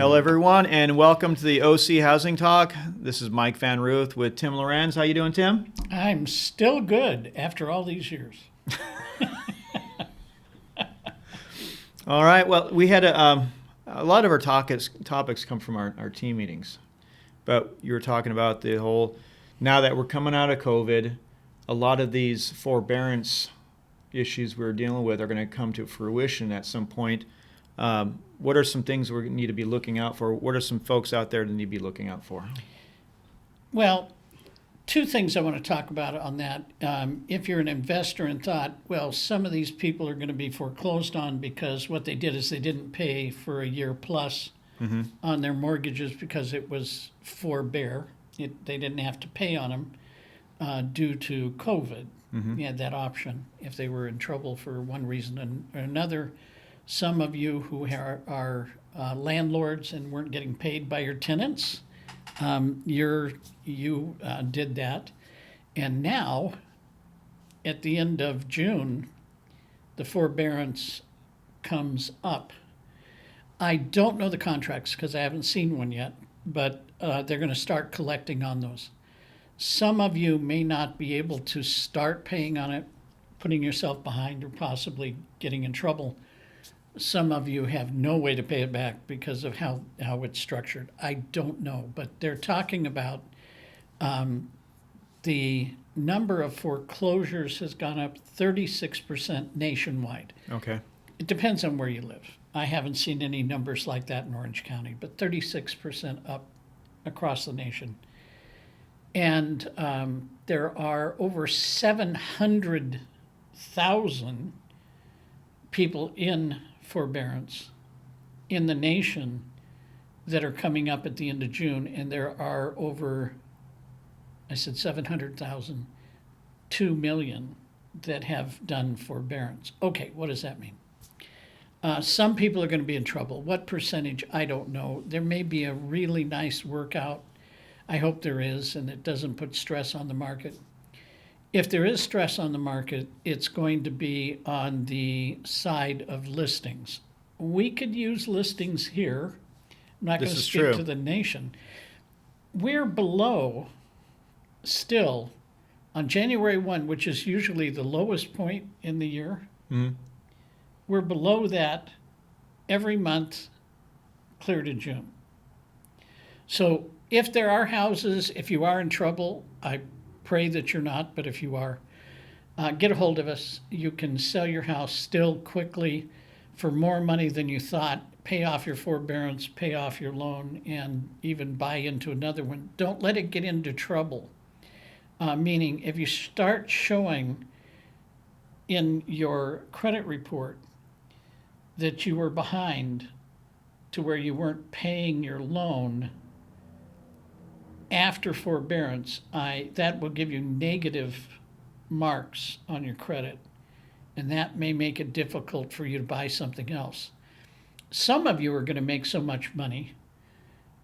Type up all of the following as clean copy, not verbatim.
Hello, everyone, and welcome to the OC Housing Talk. This is Mike Van Ruth with Tim Lorenz. How you doing, Tim? I'm still good after all these years. All right. Well, we had a lot of our topics come from our team meetings, but you were talking about the whole, now that we're coming out of COVID, a lot of these forbearance issues we're dealing with are going to come to fruition at some point. What are some things we need to be looking out for? What are some folks out there that need to be looking out for? Well, two things I want to talk about on that. If you're an investor and thought, well, some of these people are going to be foreclosed on because what they did is they didn't pay for a year plus on their mortgages because it was forbear. They didn't have to pay on them due to COVID. You had that option if they were in trouble for one reason or another. Some of you who are landlords and weren't getting paid by your tenants, you did that. And now, at the end of June, the forbearance comes up. I don't know the contracts because I haven't seen one yet, but they're going to start collecting on those. Some of you may not be able to start paying on it, putting yourself behind or possibly getting in trouble. Some of you have no way to pay it back because of how it's structured. I don't know, but they're talking about the number of foreclosures has gone up 36% nationwide. Okay. It depends on where you live. I haven't seen any numbers like that in Orange County, but 36% up across the nation. And there are over 700,000 people in forbearance in the nation that are coming up at the end of June, and there are over, I said 700,000, 2 million that have done forbearance. Okay, what does that mean? Some people are going to be in trouble. What percentage? I don't know. There may be a really nice workout. I hope there is, and it doesn't put stress on the market. If there is stress on the market, it's going to be on the side of listings. We could use listings here. I'm not going to speak to the nation. We're below still on January 1, which is usually the lowest point in the year. We're below that every month clear to June. So if there are houses, if you are in trouble, I pray that you're not, but if you are, get a hold of us. You can sell your house still quickly for more money than you thought, pay off your forbearance, pay off your loan, and even buy into another one. Don't let it get into trouble. Meaning, if you start showing in your credit report that you were behind to where you weren't paying your loan after forbearance, that will give you negative marks on your credit, and that may make it difficult for you to buy something else. Some of you are going to make so much money,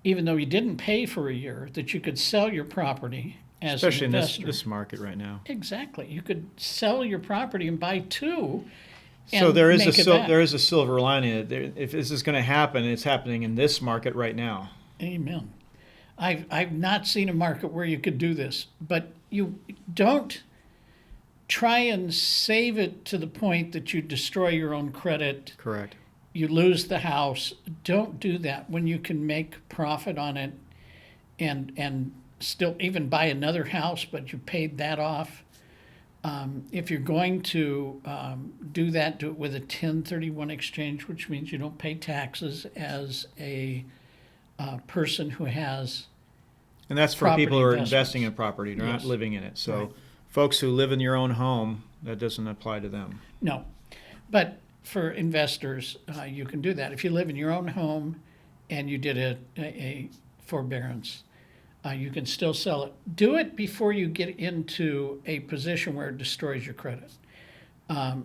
even though you didn't pay for a year, that you could sell your property as Especially an investor. in this market right now. Exactly. You could sell your property and buy two. So there is a silver lining. If this is going to happen, it's happening in this market right now. Amen. I've not seen a market where you could do this, but you don't try and save it to the point that you destroy your own credit. Correct. You lose the house. Don't do that when you can make profit on it and still even buy another house, but you paid that off. If you're going to do that, do it with a 1031 exchange, which means you don't pay taxes as a person who has. And that's for people who are investing in investments. property, they're not Yes. living in it. So Right. folks who live in your own home, that doesn't apply to them. No, but for investors, you can do that. If you live in your own home and you did a forbearance, you can still sell it. Do it before you get into a position where it destroys your credit,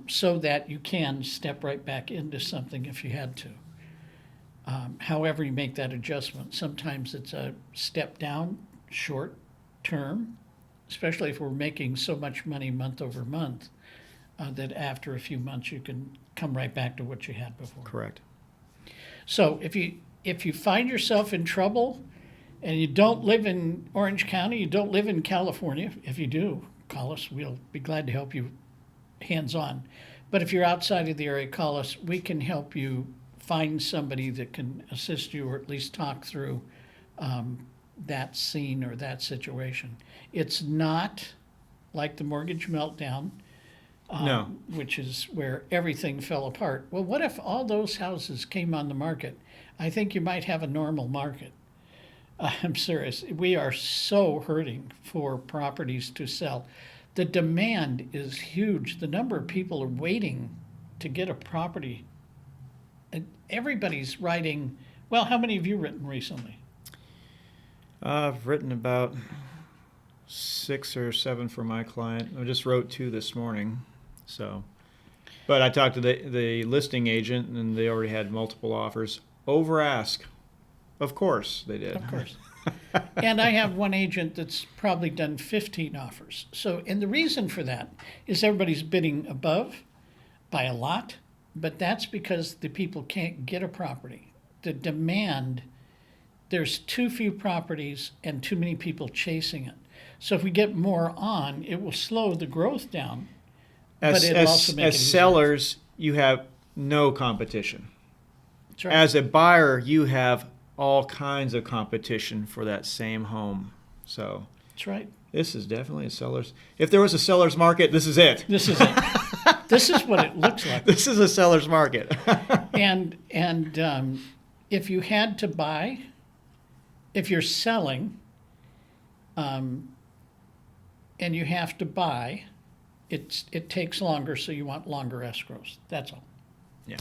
so that you can step right back into something if you had to. However you make that adjustment. Sometimes it's a step down, short term, especially if we're making so much money month over month, that after a few months you can come right back to what you had before. Correct. So if you if you find yourself in trouble and you don't live in Orange County, you don't live in California, if you do, call us. We'll be glad to help you hands-on. But if you're outside of the area, call us. We can help you find somebody that can assist you or at least talk through that scene or that situation. It's not like the mortgage meltdown, No. which is where everything fell apart. Well, what if all those houses came on the market? I think you might have a normal market. I'm serious. We are so hurting for properties to sell. The demand is huge. The number of people are waiting to get a property. And everybody's writing. Well, how many have you written recently? I've written about 6 or 7 for my client. I just wrote 2 this morning. So, but I talked to the listing agent, and they already had multiple offers. Over ask. Of course they did. Of course. And I have one agent that's probably done 15 offers. So, and the reason for that is everybody's bidding above by a lot, but that's because the people can't get a property. The demand, there's too few properties and too many people chasing it. So if we get more on, it will slow the growth down. But it'll also make it As easier. sellers, you have no competition. That's right. As a buyer, you have all kinds of competition for that same home. So That's right. this is definitely a seller's. If there was a seller's market, this is it. This is it. This is what it looks like. This is a seller's market. And if you had to buy, if you're selling, and you have to buy, it takes longer, so you want longer escrows. That's all. Yeah.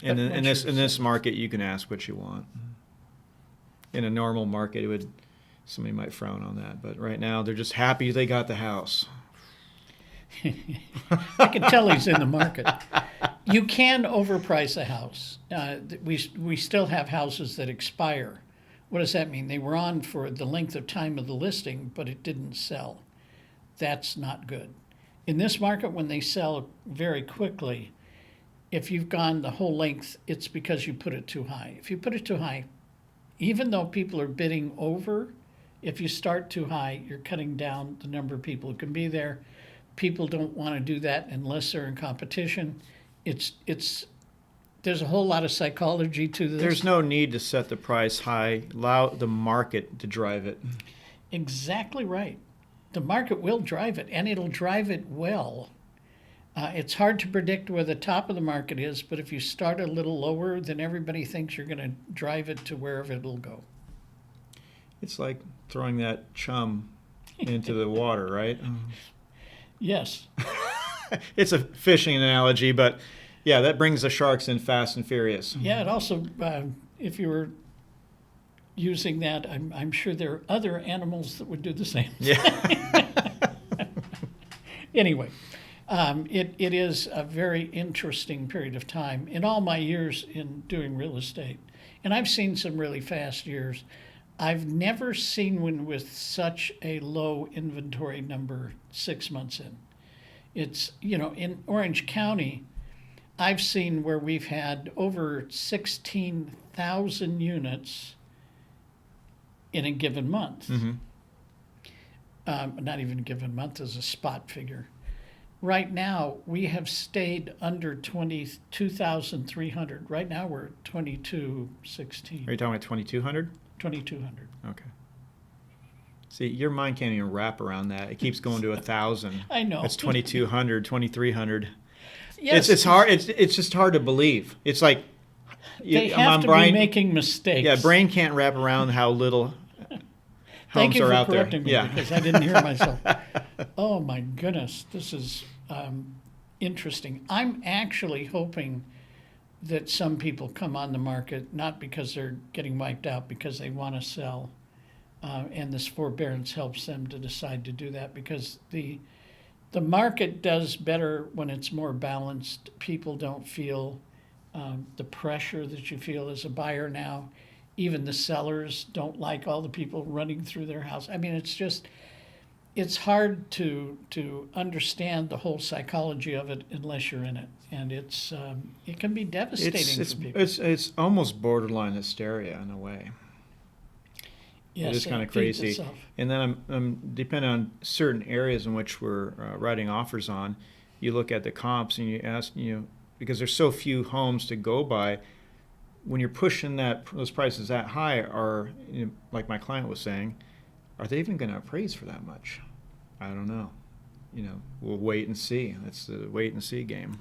But In once this you're this market, you can ask what you want. In a normal market, somebody might frown on that, but right now they're just happy they got the house. I can tell he's in the market. You can overprice a house. We still have houses that expire. What does that mean? They were on for the length of time of the listing, but it didn't sell. That's not good. In this market, when they sell very quickly, if you've gone the whole length, it's because you put it too high. If you put it too high, even though people are bidding over, if you start too high, you're cutting down the number of people who can be there. People don't want to do that unless they're in competition. There's a whole lot of psychology to this. There's no need to set the price high. Allow the market to drive it. Exactly right. The market will drive it, and it'll drive it well. It's hard to predict where the top of the market is, but if you start a little lower, then everybody thinks you're going to drive it to wherever it'll go. It's like throwing that chum into the water, right? Yes. It's a fishing analogy, but yeah, that brings the sharks in fast and furious. Yeah, it also, if you were using that, I'm sure there are other animals that would do the same. Yeah. Anyway, it is a very interesting period of time in all my years in doing real estate. And I've seen some really fast years. I've never seen one with such a low inventory number 6 months in. It's, in Orange County, I've seen where we've had over 16,000 units in a given month. Mm-hmm. Not even a given month as a spot figure. Right now, we have stayed under 22,300. Right now, we're at 2216. Are you talking about 2,200? 2,200. Okay. See, your mind can't even wrap around that. It keeps going to 1,000. I know. It's 2,200, 2,300. Yes, It's hard. It's just hard to believe. It's like they have to be making mistakes. Yeah, brain can't wrap around how little Thank homes you are for out there. correcting me Yeah. because I didn't hear myself. Oh my goodness, this is interesting. I'm actually hoping that some people come on the market not because they're getting wiped out, because they want to sell, and this forbearance helps them to decide to do that because the market does better when it's more balanced. People don't feel the pressure that you feel as a buyer now. Even the sellers don't like all the people running through their house. I mean, it's just, it's hard to understand the whole psychology of it unless you're in it, and it can be devastating for people. It's almost borderline hysteria in a way. Yes, it is kind of feeds crazy. itself. And then I'm depending on certain areas in which we're writing offers on. You look at the comps and you ask, because there's so few homes to go by. When you're pushing those prices that high, like my client was saying, are they even going to appraise for that much? I don't know. We'll wait and see. That's the wait and see game.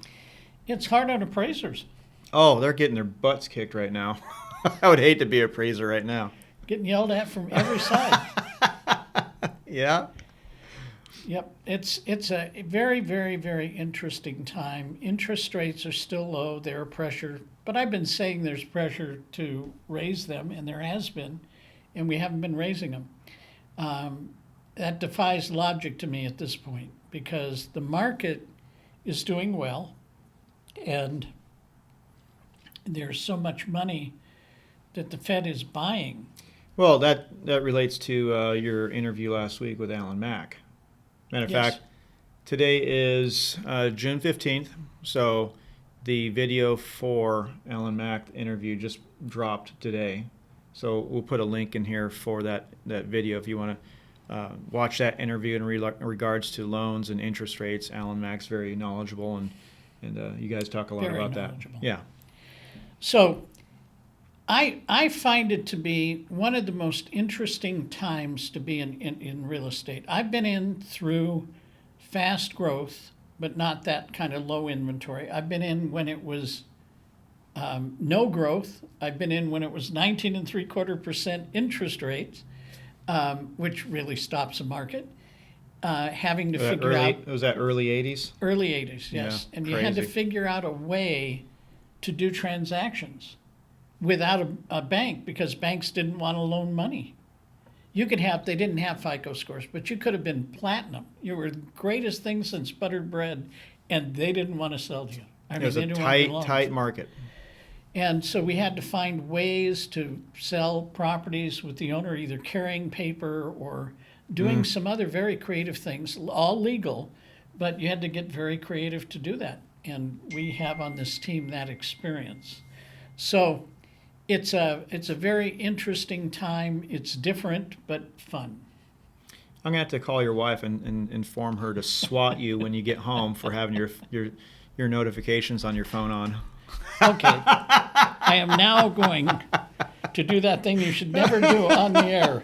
It's hard on appraisers. Oh, they're getting their butts kicked right now. I would hate to be an appraiser right now. Getting yelled at from every side. Yeah. Yep, it's a very, very, very interesting time. Interest rates are still low. There are pressure, but I've been saying there's pressure to raise them, and there has been, and we haven't been raising them. That defies logic to me at this point because the market is doing well, and there's so much money that the Fed is buying. Well, that relates to your interview last week with Alan Mack. Matter of Yes. fact, today is June 15th, so the video for Alan Mack interview just dropped today. So we'll put a link in here for that video if you want to watch that interview in regards to loans and interest rates. Alan Mack's very knowledgeable, and you guys talk a lot Very about knowledgeable. that. Yeah. So I find it to be one of the most interesting times to be in real estate. I've been in through fast growth, but not that kind of low inventory. I've been in when it was no growth. I've been in when it was 19.75% interest rates, which really stops the market. Having to figure out Was that early 80s? early 80s, yes, Yeah, and you had to crazy. figure out a way to do transactions without a bank because banks didn't want to loan money. They didn't have FICO scores, but you could have been platinum. You were the greatest thing since buttered bread, and they didn't want to sell to you. It was they a didn't want the loans. tight market. And so we had to find ways to sell properties with the owner either carrying paper or doing some other very creative things, all legal, but you had to get very creative to do that. And we have on this team that experience. So it's a very interesting time. It's different, but fun. I'm gonna have to call your wife and inform her to swat you when you get home for having your notifications on your phone on. Okay. I am now going to do that thing you should never do on the air.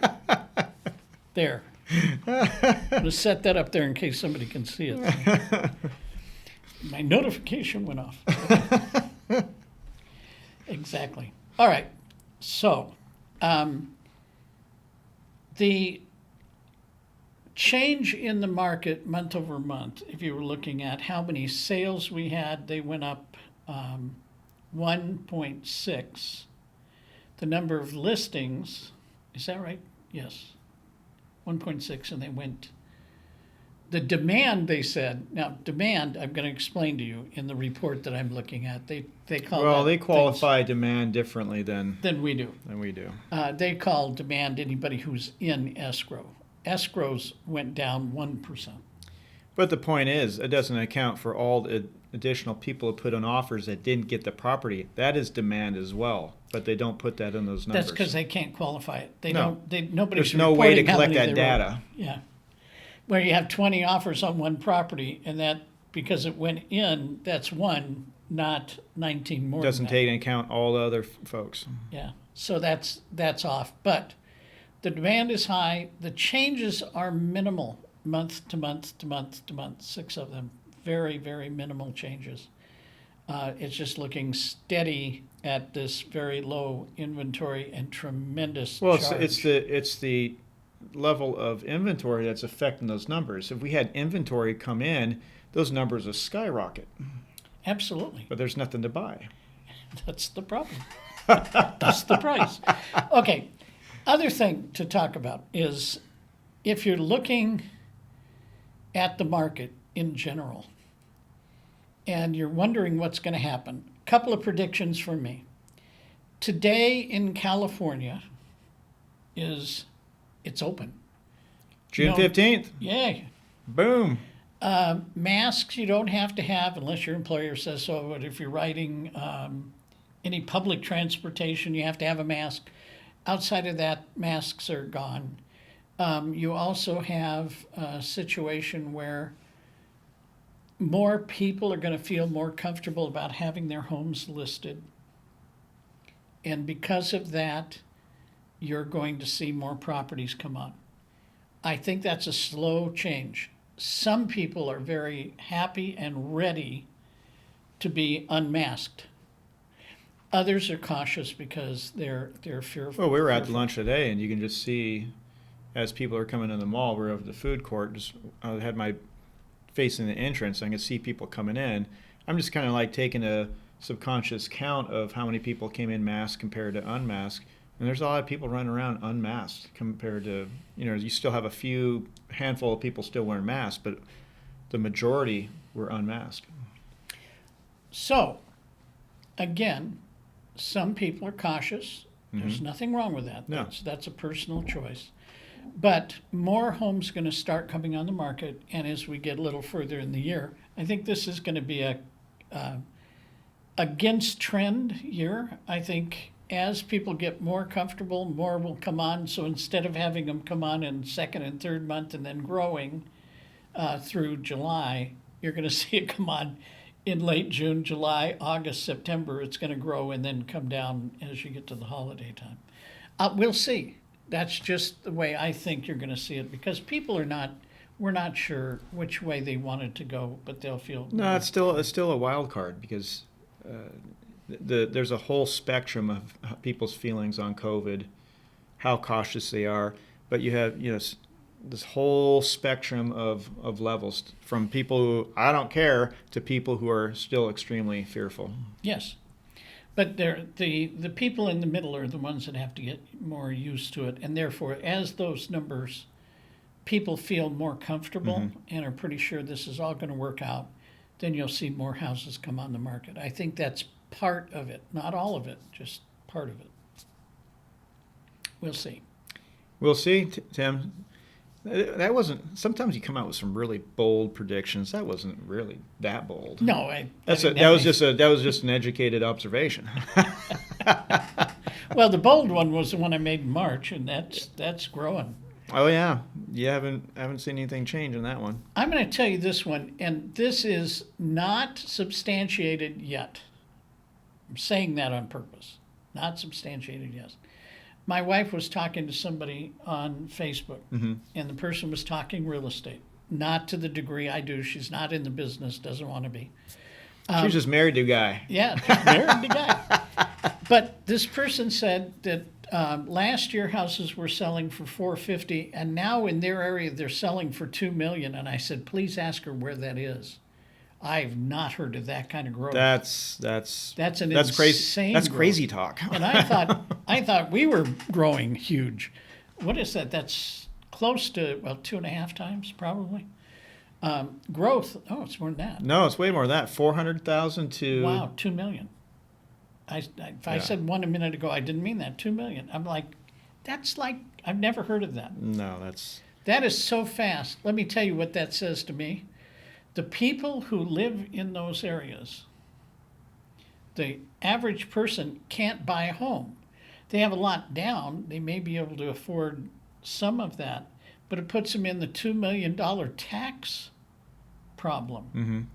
There. I'm going to set that up there in case somebody can see it. My notification went off. Exactly. All right. So, the change in the market month over month, if you were looking at how many sales we had, they went up 1.6. The number of listings, is that right? Yes. 1.6, and they went. The demand, they said, now demand, I'm going to explain to you in the report that I'm looking at. They call Well, that they qualify demand differently than we do. we do. They call demand anybody who's in escrow. Escrows went down 1%. But the point is, it doesn't account for all the additional people who put on offers that didn't get the property. That is demand as well, but they don't put that in those numbers. That's because they can't qualify it. They No. don't. Nobody's There's no way to reporting how collect many that they wrote. data. Yeah, where you have 20 offers on one property, and that because it went in, that's one, not 19 more. Doesn't than take into account all the other folks. Yeah, so that's off. But the demand is high. The changes are minimal, month to month to month to month. 6 of them, very, very minimal changes. It's just looking steady at this very low inventory and tremendous Well, charge. it's the level of inventory that's affecting those numbers. If we had inventory come in, those numbers will skyrocket. Absolutely. But there's nothing to buy. That's the problem. That's the price. Okay. Other thing to talk about is if you're looking at the market in general and you're wondering what's going to happen, a couple of predictions from me. Today in California it's open. June No. 15th. Yay. Boom. Masks you don't have to have unless your employer says so, but if you're riding any public transportation, you have to have a mask. Outside of that, masks are gone. You also have a situation where more people are going to feel more comfortable about having their homes listed. And because of that, you're going to see more properties come on. I think that's a slow change. Some people are very happy and ready to be unmasked. Others are cautious because they're fearful. Well, we were at lunch today, and you can just see as people are coming in the mall, we're over the food court, just I had my facing the entrance, I can see people coming in. I'm just kind of like taking a subconscious count of how many people came in masked compared to unmasked. And there's a lot of people running around unmasked compared to, you still have a handful of people still wearing masks, but the majority were unmasked. So, again, some people are cautious. There's nothing wrong with that. No. That's a personal choice. But more homes going to start coming on the market, and as we get a little further in the year, I think this is going to be a against trend year. I think as people get more comfortable, more will come on. So instead of having them come on in second and third month and then growing through July, you're going to see it come on in late June, July, August, September. It's going to grow and then come down as you get to the holiday time. We'll see. That's just the way I think you're going to see it, because people we're not sure which way they wanted to go, but they'll feel. No, it's still a wild card, because there's a whole spectrum of people's feelings on COVID, how cautious they are, but you have this whole spectrum of levels, from people who I don't care to people who are still extremely fearful. Yes. But the people in the middle are the ones that have to get more used to it. And therefore, as those numbers, people feel more comfortable and are pretty sure this is all going to work out, then you'll see more houses come on the market. I think that's part of it, not all of it, just part of it. We'll see. We'll see, Tim. That wasn't. Sometimes you come out with some really bold predictions. That wasn't really that bold. No, that was just an educated observation. Well, the bold one was the one I made in March, and that's growing. Oh yeah, you haven't seen anything change in that one. I'm going to tell you this one, and this is not substantiated yet. I'm saying that on purpose. Not substantiated yet. My wife was talking to somebody on Facebook, and the person was talking real estate. Not to the degree I do. She's not in the business, doesn't want to be. She's just married to a guy. Yeah, just married the guy. But this person said that last year houses were selling for $450,000, and now in their area they're selling for $2 million. And I said, please ask her where that is. I've not heard of that kind of growth. That's insane crazy. That's growth. Crazy talk. And I thought we were growing huge. What is that? That's close to 2.5 times probably. Growth. Oh, it's more than that. No, it's way more than that. 400,000 to Wow, 2 million. I said one a minute ago, I didn't mean that. 2 million. I'm like, that's like I've never heard of that. No, that is so fast. Let me tell you what that says to me. The people who live in those areas, the average person can't buy a home. They have a lot down. They may be able to afford some of that, but it puts them in the $2 million tax problem.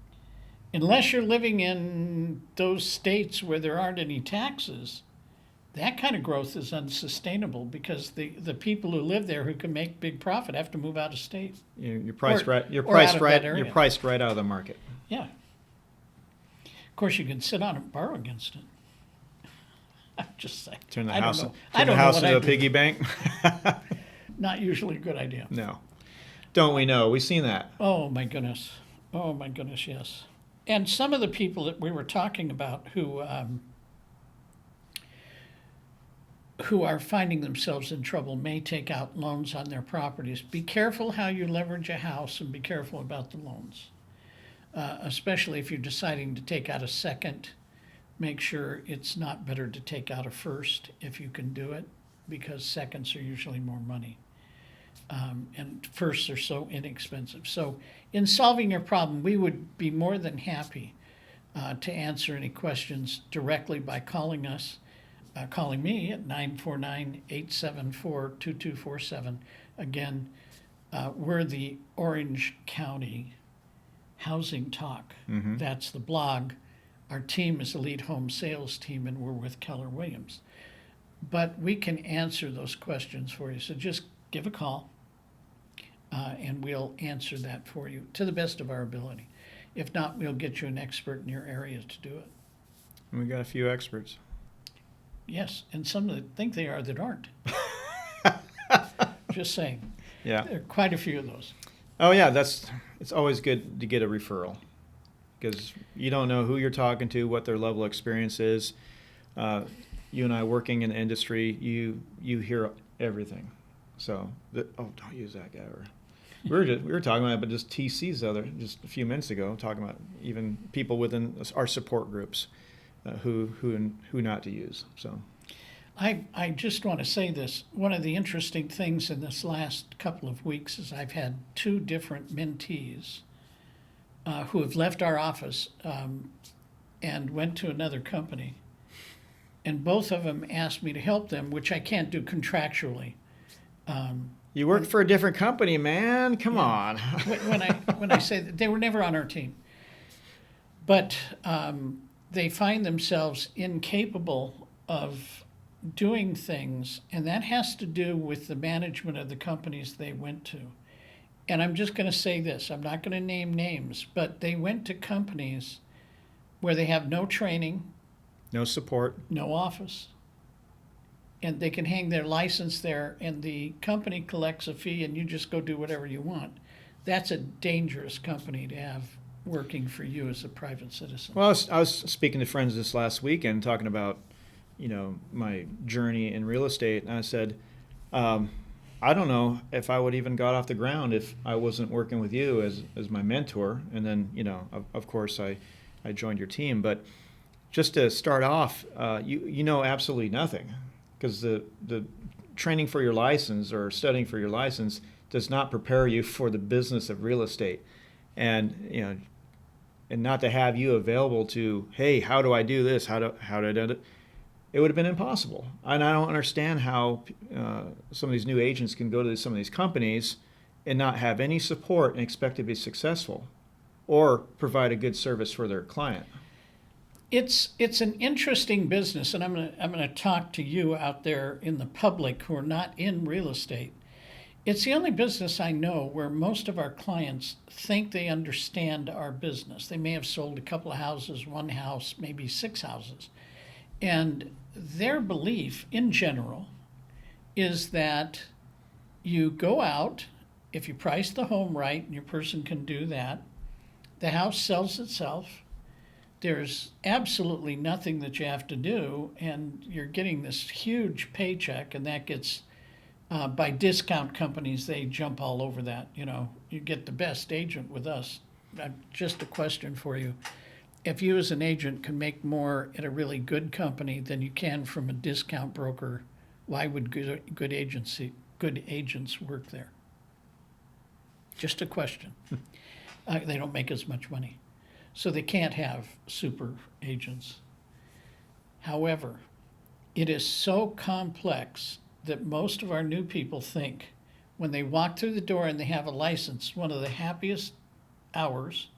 Unless you're living in those states where there aren't any taxes, that kind of growth is unsustainable, because the people who live there who can make big profit have to move out of state. You're priced right. You're or out priced of right. that area. You're priced right out of the market. Yeah. Of course, you can sit on it and borrow against it. I'm just saying. Turn the I house. don't know. Turn the house into a piggy bank. Not usually a good idea. No. Don't we know? We've seen that. Oh my goodness. Oh my goodness. Yes. And some of the people that we were talking about who are finding themselves in trouble may take out loans on their properties. Be careful how you leverage a house, and be careful about the loans. Especially if you're deciding to take out a second, make sure it's not better to take out a first if you can do it, because seconds are usually more money. And firsts are so inexpensive. So in solving your problem, we would be more than happy to answer any questions directly by calling us, calling me at 949-874-2247. Again, we're the Orange County Housing Talk. That's the blog. Our team is Elite Home Sales Team, and we're with Keller Williams. But we can answer those questions for you. So just give a call, and we'll answer that for you to the best of our ability. If not, we'll get you an expert in your area to do it. And we got a few experts. Yes, and some that think they are that aren't. Just saying. Yeah. There are quite a few of those. Oh yeah, it's always good to get a referral, because you don't know who you're talking to, what their level of experience is. You and I working in the industry, you hear everything. So don't use that guy. Or we were talking about it, but just TC's just a few minutes ago, talking about even people within our support groups, who not to use. So. I just want to say this. One of the interesting things in this last couple of weeks is I've had two different mentees who have left our office and went to another company. And both of them asked me to help them, which I can't do contractually. You work for a different company, man. Come on. when I say that, they were never on our team. But they find themselves incapable of doing things, and that has to do with the management of the companies they went to. And I'm just going to say this, I'm not going to name names, but they went to companies where they have no training, No support. no office, and they can hang their license there, and the company collects a fee, and you just go do whatever you want. That's a dangerous company to have working for you as a private citizen. Well, I was speaking to friends this last weekend, talking about, my journey in real estate, and I said, I don't know if I would even got off the ground if I wasn't working with you as my mentor. And then, of course, I joined your team. But just to start off, you know absolutely nothing, because the training for your license or studying for your license does not prepare you for the business of real estate. And and not to have you available to, hey, how do I do this? How do I do it? It would have been impossible. And I don't understand how some of these new agents can go to some of these companies and not have any support and expect to be successful or provide a good service for their client. It's an interesting business, and I'm gonna talk to you out there in the public who are not in real estate. It's the only business I know where most of our clients think they understand our business. They may have sold a couple of houses, one house, maybe 6 houses. And their belief in general is that you go out, if you price the home right, and your person can do that, the house sells itself. There's absolutely nothing that you have to do, and you're getting this huge paycheck, and that gets, by discount companies, they jump all over that. You get the best agent with us. Just a question for you. If you as an agent can make more at a really good company than you can from a discount broker, why would good agents work there? Just a question. They don't make as much money. So they can't have super agents. However, it is so complex that most of our new people think when they walk through the door and they have a license, one of the happiest hours,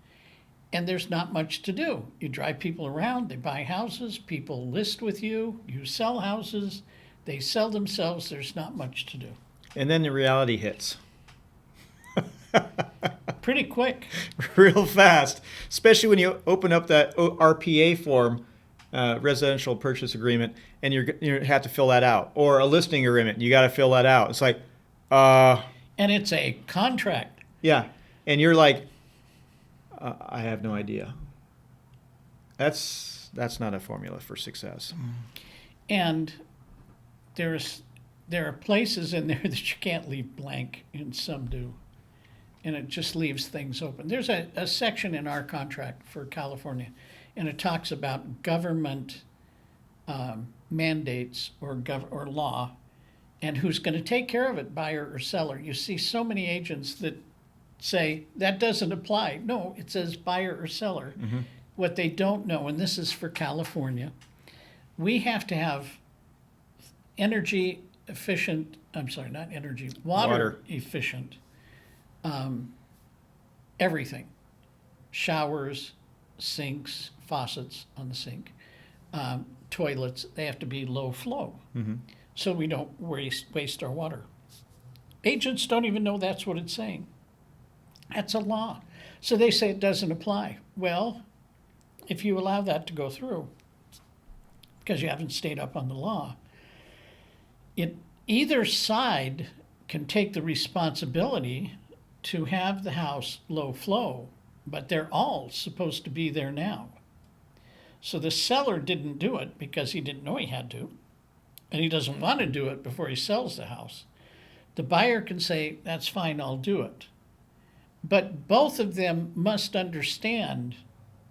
and there's not much to do. You drive people around, they buy houses, people list with you, you sell houses, they sell themselves, there's not much to do. And then the reality hits. Pretty quick. Real fast, especially when you open up that RPA form, residential purchase agreement, and you have to fill that out, or a listing agreement, you got to fill that out. It's like, and it's a contract. Yeah, and you're like, I have no idea. That's not a formula for success. And there are places in there that you can't leave blank, and some do. And it just leaves things open. There's a section in our contract for California, and it talks about government mandates or law And who's going to take care of it, buyer or seller? You see so many agents that say that doesn't apply. No, it says buyer or seller. What they don't know, and this is for California, we have to have energy efficient, I'm sorry, not energy, water efficient, everything. Showers, sinks, faucets on the sink, toilets, they have to be low flow. So we don't waste our water. Agents don't even know that's what it's saying. That's a law. So they say it doesn't apply. Well, if you allow that to go through, because you haven't stayed up on the law, either side can take the responsibility to have the house low flow, but they're all supposed to be there now. So the seller didn't do it because he didn't know he had to, and he doesn't want to do it before he sells the house. The buyer can say, that's fine, I'll do it. But both of them must understand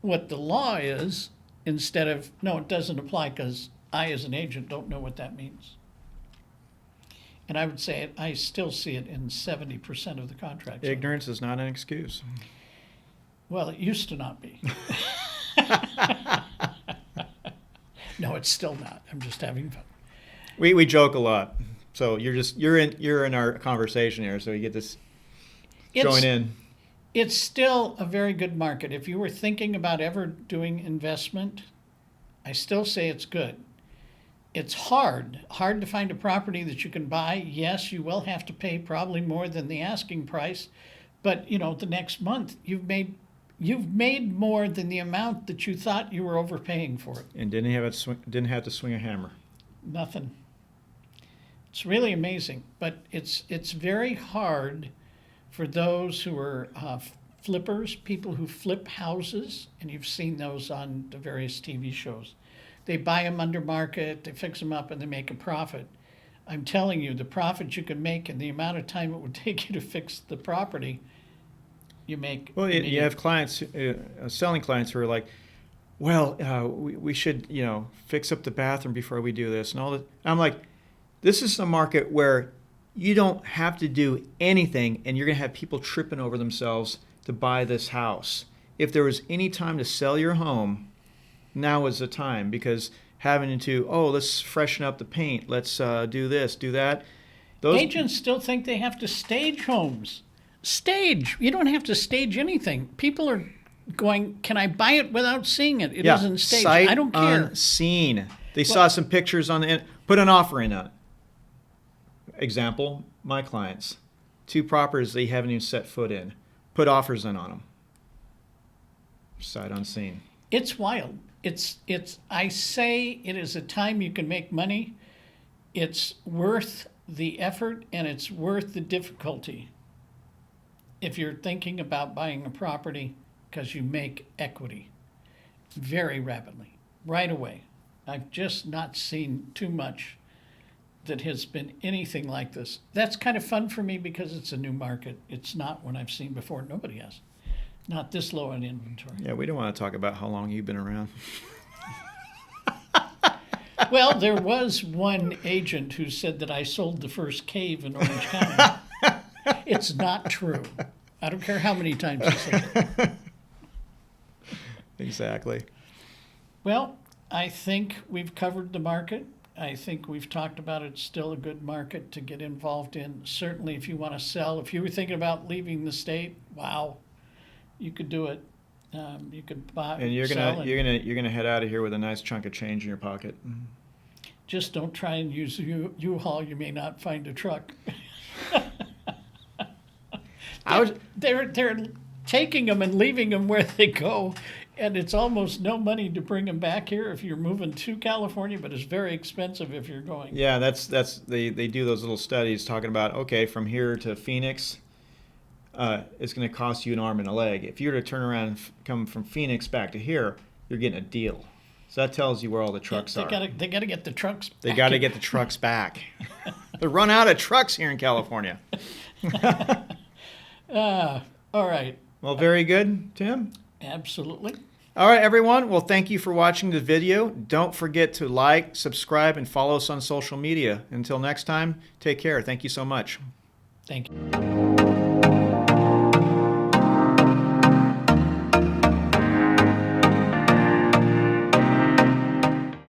what the law is instead of, no, it doesn't apply because I, as an agent, don't know what that means. And I would say I still see it in 70% of the contracts. Ignorance is not an excuse. Well, it used to not be. No, it's still not. I'm just having fun. We joke a lot, so you're in our conversation here, so you get to join in. It's still a very good market. If you were thinking about ever doing investment, I still say it's good. It's hard to find a property that you can buy. Yes, you will have to pay probably more than the asking price, but the next month you've made more than the amount that you thought you were overpaying for it. And didn't have to swing a hammer. Nothing. It's really amazing, but it's very hard for those who are flippers, people who flip houses, and you've seen those on the various TV shows. They buy them under market, they fix them up, and they make a profit. I'm telling you, the profit you can make and the amount of time it would take you to fix the property, you make. Well, you have clients, selling clients who are like, well, we should, fix up the bathroom before we do this and all that. I'm like, this is a market where you don't have to do anything, and you're going to have people tripping over themselves to buy this house. If there was any time to sell your home, now is the time, because having to, let's freshen up the paint, let's do this, do that. Agents still think they have to stage homes. Stage. You don't have to stage anything. People are going, can I buy it without seeing it? It isn't staged. I don't care. Unseen. They saw some pictures on the end, put an offer in on it. Example, my clients. 2 properties they haven't even set foot in. Put offers in on them. Sight unseen. It's wild. I say it is a time you can make money. It's worth the effort and it's worth the difficulty if you're thinking about buying a property, because you make equity very rapidly, right away. I've just not seen too much that has been anything like this. That's kind of fun for me because it's a new market. It's not one I've seen before. Nobody has. Not this low in inventory. Yeah, we don't want to talk about how long you've been around. Well, there was one agent who said that I sold the first cave in Orange County. It's not true. I don't care how many times you say it. Exactly. Well, I think we've covered the market. I think we've talked about it's still a good market to get involved in. Certainly, if you want to sell, if you were thinking about leaving the state, wow, you could do it. You could buy. And you're gonna head out of here with a nice chunk of change in your pocket. Just don't try and use U-Haul. You may not find a truck. They're taking them and leaving them where they go, and it's almost no money to bring them back here if you're moving to California, but it's very expensive if you're going. Yeah, that's they do those little studies talking about, okay, from here to Phoenix, it's going to cost you an arm and a leg. If you were to turn around and come from Phoenix back to here, you're getting a deal. So that tells you where all the trucks are. They got to get the trucks back. They got to get the trucks back. They run out of trucks here in California. All right. Well, very good, Tim. Absolutely. All right, everyone. Well, thank you for watching the video. Don't forget to like, subscribe, and follow us on social media. Until next time, take care. Thank you so much. Thank you.